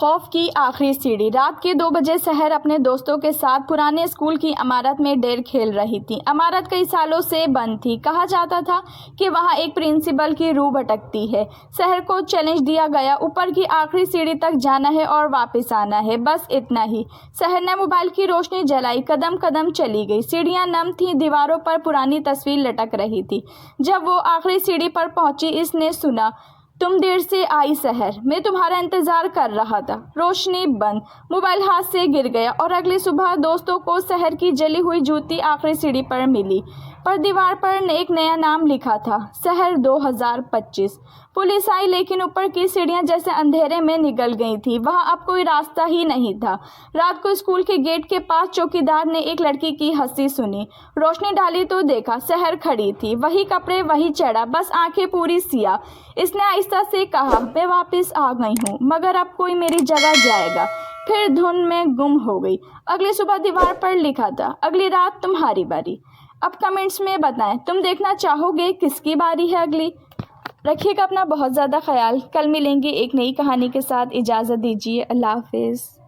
खौफ की आखिरी सीढ़ी। रात के 2 बजे सहर अपने दोस्तों के साथ पुराने स्कूल की इमारत में डेर खेल रही थी। इमारत कई सालों से बंद थी। कहा जाता था कि वहां एक प्रिंसिपल की रूह भटकती है। सहर को चैलेंज दिया गया, ऊपर की आखिरी सीढ़ी तक जाना है और वापस आना है, बस इतना ही। सहर ने मोबाइल की रोशनी जलाई, कदम कदम चली गई। सीढ़ियां नम थी, दीवारों पर पुरानी तस्वीर लटक रही थी। जब वो आखिरी सीढ़ी पर पहुंची, इसने सुना, तुम देर से आई सहर, मैं तुम्हारा इंतजार कर रहा था। रोशनी बंद, मोबाइल हाथ से गिर गया और अगली सुबह दोस्तों को सहर की जली हुई जूती आखिरी सीढ़ी पर मिली। पर दीवार पर एक नया नाम लिखा था, सहर 2025। पुलिस आई, लेकिन ऊपर की सीढ़ियां जैसे अंधेरे में निगल गई थी। वहां अब कोई रास्ता ही नहीं था। रात को स्कूल के गेट के पास चौकीदार ने एक लड़की की हंसी सुनी। रोशनी डाली तो देखा, सहर खड़ी थी, वही कपड़े, वही चेहरा, बस आंखें पूरी सिया। इसने आहिस्ता से कहा, मैं वापस आ गई हूँ, मगर अब कोई मेरी जगह जाएगा। फिर धुन में गुम हो गई। अगली सुबह दीवार पर लिखा था, अगली रात तुम्हारी बारी। अब कमेंट्स में बताएं, तुम देखना चाहोगे किसकी बारी है अगली। रखिएगा अपना बहुत ज़्यादा ख्याल। कल मिलेंगे एक नई कहानी के साथ। इजाज़त दीजिए। अल्लाह हाफिज़।